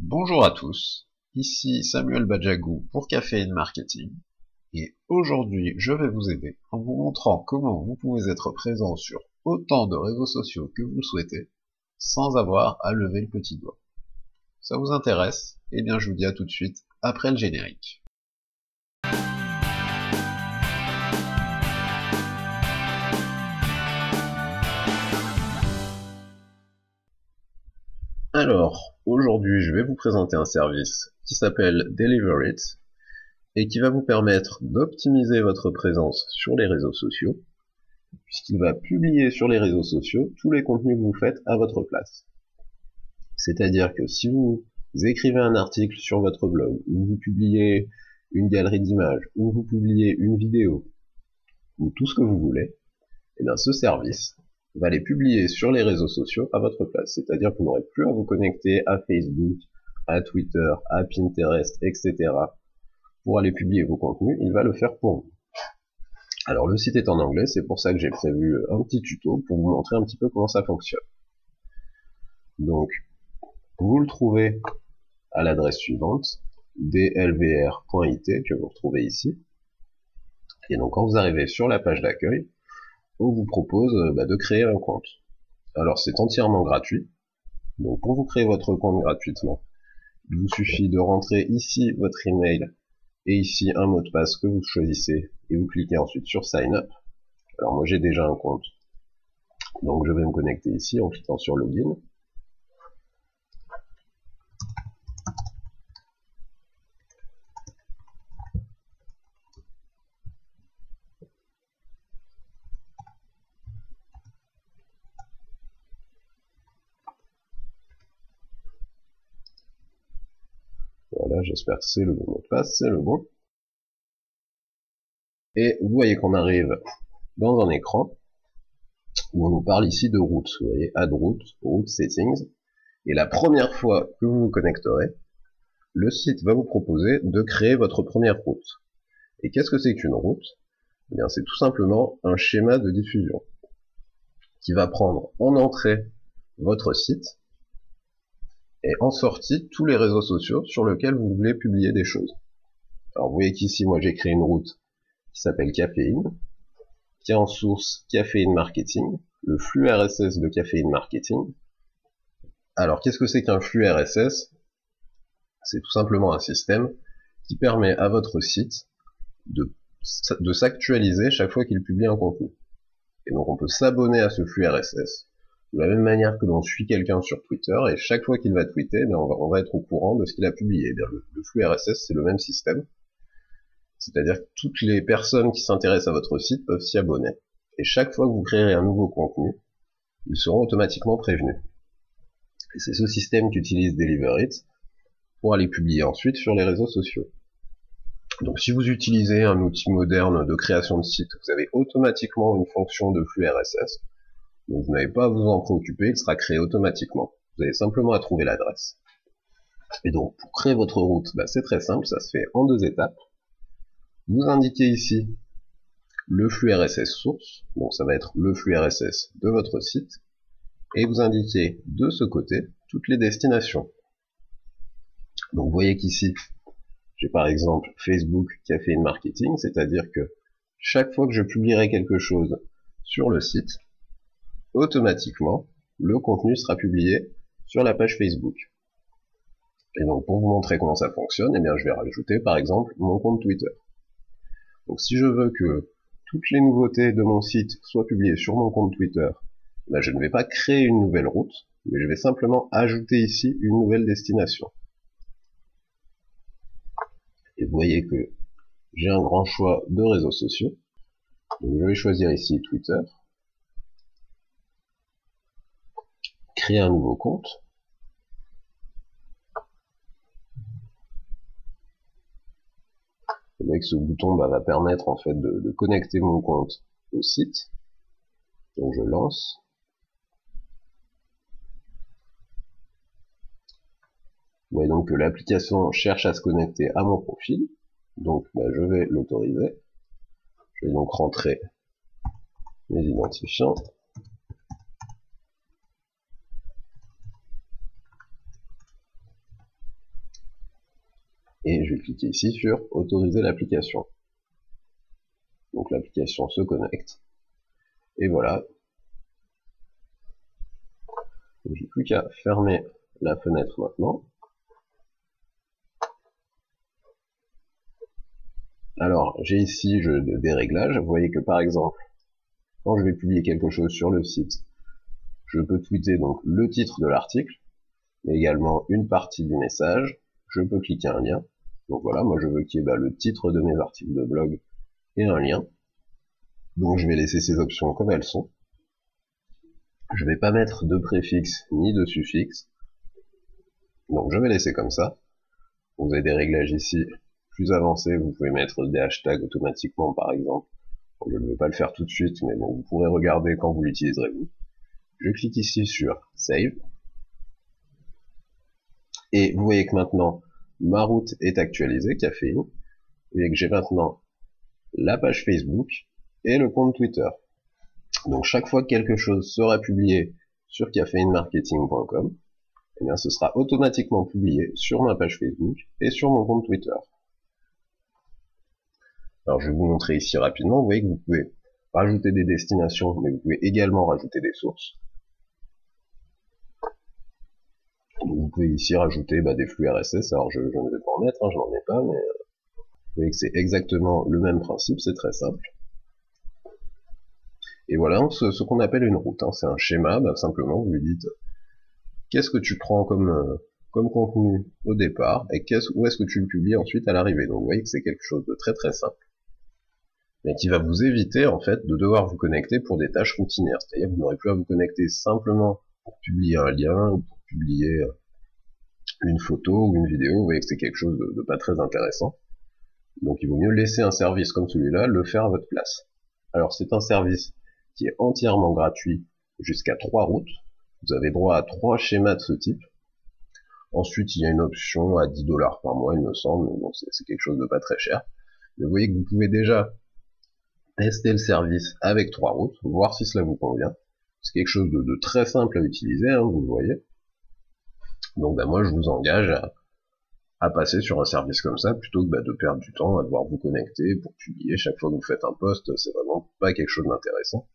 Bonjour à tous, ici Samuel Badjagou pour Caféine Marketing, et aujourd'hui je vais vous aider en vous montrant comment vous pouvez être présent sur autant de réseaux sociaux que vous le souhaitez, sans avoir à lever le petit doigt. Ça vous intéresse? Eh bien je vous dis à tout de suite après le générique. Alors, aujourd'hui je vais vous présenter un service qui s'appelle Deliverit, et qui va vous permettre d'optimiser votre présence sur les réseaux sociaux, puisqu'il va publier sur les réseaux sociaux tous les contenus que vous faites à votre place. C'est-à-dire que si vous écrivez un article sur votre blog, ou vous publiez une galerie d'images, ou vous publiez une vidéo, ou tout ce que vous voulez, eh bien ce service va les publier sur les réseaux sociaux à votre place. C'est-à-dire que vous n'aurez plus à vous connecter à Facebook, à Twitter, à Pinterest, etc. pour aller publier vos contenus, il va le faire pour vous. Alors le site est en anglais, c'est pour ça que j'ai prévu un petit tuto pour vous montrer un petit peu comment ça fonctionne. Donc, vous le trouvez à l'adresse suivante, dlvr.it, que vous retrouvez ici. Et donc quand vous arrivez sur la page d'accueil, on vous propose de créer un compte. Alors c'est entièrement gratuit, donc pour vous créer votre compte gratuitement, il vous suffit de rentrer ici votre email et ici un mot de passe que vous choisissez et vous cliquez ensuite sur Sign Up. Alors moi j'ai déjà un compte, donc je vais me connecter ici en cliquant sur Login. Voilà, j'espère que c'est le bon mot de passe, c'est le bon. Et vous voyez qu'on arrive dans un écran où on nous parle ici de route. Vous voyez, Add Route, Route Settings. Et la première fois que vous vous connecterez, le site va vous proposer de créer votre première route. Et qu'est-ce que c'est qu'une route? Eh bien, c'est tout simplement un schéma de diffusion qui va prendre en entrée votre site et en sortie tous les réseaux sociaux sur lesquels vous voulez publier des choses. Alors vous voyez qu'ici, moi j'ai créé une route qui s'appelle Caféine, qui a en source Caféine Marketing, le flux RSS de Caféine Marketing. Alors qu'est-ce que c'est qu'un flux RSS? C'est tout simplement un système qui permet à votre site de s'actualiser chaque fois qu'il publie un contenu. Et donc on peut s'abonner à ce flux RSS, de la même manière que l'on suit quelqu'un sur Twitter, et chaque fois qu'il va tweeter, on va être au courant de ce qu'il a publié. Et bien, le flux RSS, c'est le même système. C'est-à-dire que toutes les personnes qui s'intéressent à votre site peuvent s'y abonner. Et chaque fois que vous créerez un nouveau contenu, ils seront automatiquement prévenus. Et c'est ce système qu'utilise Deliverit pour aller publier ensuite sur les réseaux sociaux. Donc si vous utilisez un outil moderne de création de site, vous avez automatiquement une fonction de flux RSS. Donc vous n'avez pas à vous en préoccuper, il sera créé automatiquement. Vous avez simplement à trouver l'adresse. Et donc pour créer votre route, c'est très simple, ça se fait en 2 étapes. Vous indiquez ici le flux RSS source, donc ça va être le flux RSS de votre site, et vous indiquez de ce côté toutes les destinations. Donc vous voyez qu'ici, j'ai par exemple Facebook Caféine Marketing, c'est-à-dire que chaque fois que je publierai quelque chose sur le site, automatiquement, le contenu sera publié sur la page Facebook. Et donc pour vous montrer comment ça fonctionne, eh bien je vais rajouter par exemple mon compte Twitter. Donc si je veux que toutes les nouveautés de mon site soient publiées sur mon compte Twitter, je ne vais pas créer une nouvelle route, mais je vais simplement ajouter ici une nouvelle destination. Et vous voyez que j'ai un grand choix de réseaux sociaux. Donc je vais choisir ici Twitter, créer un nouveau compte. Et avec ce bouton va permettre en fait de connecter mon compte au site. Donc je lance. Vous voyez donc que l'application cherche à se connecter à mon profil. Donc je vais l'autoriser. Je vais donc rentrer mes identifiants. Et je vais cliquer ici sur autoriser l'application. Donc l'application se connecte. Et voilà. J'ai plus qu'à fermer la fenêtre maintenant. Alors, j'ai ici des réglages. Vous voyez que par exemple, quand je vais publier quelque chose sur le site, je peux tweeter donc le titre de l'article, mais également une partie du message. Je peux cliquer un lien. Donc voilà, moi je veux qu'il y ait le titre de mes articles de blog et un lien. Donc je vais laisser ces options comme elles sont. Je vais pas mettre de préfixe ni de suffixe. Donc je vais laisser comme ça. Vous avez des réglages ici plus avancés, vous pouvez mettre des hashtags automatiquement par exemple. Bon, je ne vais pas le faire tout de suite, mais bon, vous pourrez regarder quand vous l'utiliserez vous. Je clique ici sur Save. Et vous voyez que maintenant, ma route est actualisée, caféine. Vous voyez que j'ai maintenant la page Facebook et le compte Twitter. Donc chaque fois que quelque chose sera publié sur cafeinemarketing.com, eh bien ce sera automatiquement publié sur ma page Facebook et sur mon compte Twitter. Alors je vais vous montrer ici rapidement, vous voyez que vous pouvez rajouter des destinations, mais vous pouvez également rajouter des sources. Donc, vous pouvez ici rajouter des flux RSS, alors je ne vais pas en mettre, je n'en ai pas, mais vous voyez que c'est exactement le même principe, c'est très simple. Et voilà ce qu'on appelle une route, c'est un schéma, simplement vous lui dites qu'est-ce que tu prends comme contenu au départ, et où est-ce que tu le publies ensuite à l'arrivée. Donc vous voyez que c'est quelque chose de très très simple, mais qui va vous éviter en fait de devoir vous connecter pour des tâches routinières. C'est-à-dire que vous n'aurez plus à vous connecter simplement pour publier un lien, ou pour publier une photo ou une vidéo. Vous voyez que c'est quelque chose de pas très intéressant. Donc il vaut mieux laisser un service comme celui-là le faire à votre place. Alors c'est un service qui est entièrement gratuit jusqu'à 3 routes. Vous avez droit à 3 schémas de ce type. Ensuite, il y a une option à 10 $ par mois, il me semble, donc c'est quelque chose de pas très cher. Mais vous voyez que vous pouvez déjà tester le service avec 3 routes, voir si cela vous convient. C'est quelque chose de très simple à utiliser, vous le voyez. Donc moi je vous engage à passer sur un service comme ça, plutôt que de perdre du temps à devoir vous connecter pour publier chaque fois que vous faites un post. C'est vraiment pas quelque chose d'intéressant.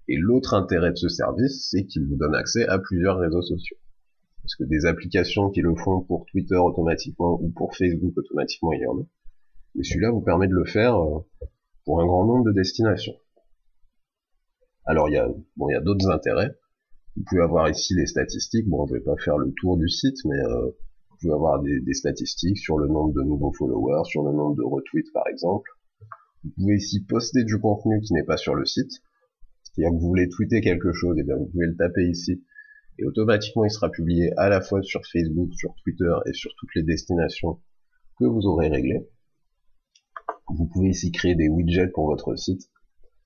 Et l'autre intérêt de ce service, c'est qu'il vous donne accès à plusieurs réseaux sociaux. Parce que des applications qui le font pour Twitter automatiquement ou pour Facebook automatiquement, il y en a. Mais celui-là vous permet de le faire pour un grand nombre de destinations. Alors il y a d'autres intérêts. Vous pouvez avoir ici les statistiques. Bon, je vais pas faire le tour du site, mais vous pouvez avoir des statistiques sur le nombre de nouveaux followers, sur le nombre de retweets par exemple. Vous pouvez ici poster du contenu qui n'est pas sur le site. C'est-à-dire que vous voulez tweeter quelque chose, et bien vous pouvez le taper ici. Et automatiquement il sera publié à la fois sur Facebook, sur Twitter et sur toutes les destinations que vous aurez réglées. Vous pouvez ici créer des widgets pour votre site,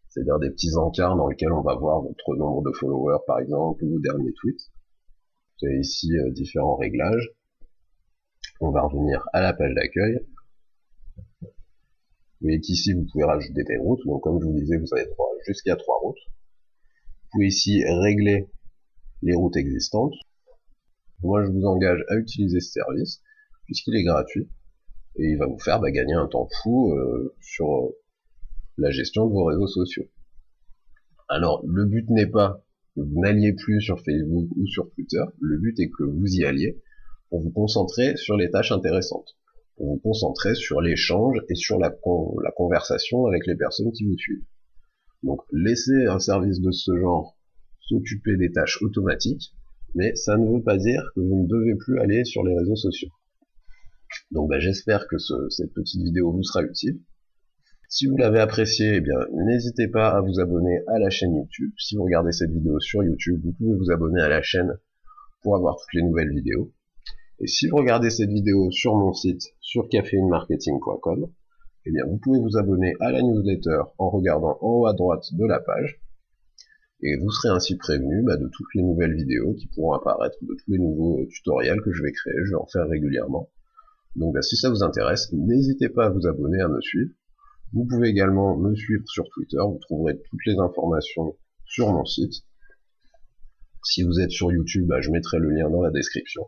c'est-à-dire des petits encarts dans lesquels on va voir votre nombre de followers par exemple, ou vos derniers tweets. Vous avez ici différents réglages. On va revenir à la page d'accueil. Vous voyez qu'ici vous pouvez rajouter des routes, donc comme je vous disais, vous avez droit jusqu'à 3 routes. Vous pouvez ici régler les routes existantes. Moi je vous engage à utiliser ce service, puisqu'il est gratuit, et il va vous faire gagner un temps fou sur la gestion de vos réseaux sociaux. Alors le but n'est pas que vous n'alliez plus sur Facebook ou sur Twitter, le but est que vous y alliez pour vous concentrer sur les tâches intéressantes, pour vous concentrer sur l'échange et sur la conversation avec les personnes qui vous suivent. Donc laissez un service de ce genre s'occuper des tâches automatiques, mais ça ne veut pas dire que vous ne devez plus aller sur les réseaux sociaux. Donc j'espère que cette petite vidéo vous sera utile. Si vous l'avez apprécié, n'hésitez pas à vous abonner à la chaîne YouTube. Si vous regardez cette vidéo sur YouTube, vous pouvez vous abonner à la chaîne pour avoir toutes les nouvelles vidéos. Et si vous regardez cette vidéo sur mon site, sur cafeinemarketing.com, vous pouvez vous abonner à la newsletter en regardant en haut à droite de la page. Et vous serez ainsi prévenu de toutes les nouvelles vidéos qui pourront apparaître, de tous les nouveaux tutoriels que je vais créer, je vais en faire régulièrement. Donc si ça vous intéresse, n'hésitez pas à vous abonner, à me suivre. Vous pouvez également me suivre sur Twitter, vous trouverez toutes les informations sur mon site. Si vous êtes sur YouTube, je mettrai le lien dans la description.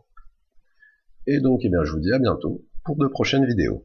Et donc je vous dis à bientôt pour de prochaines vidéos.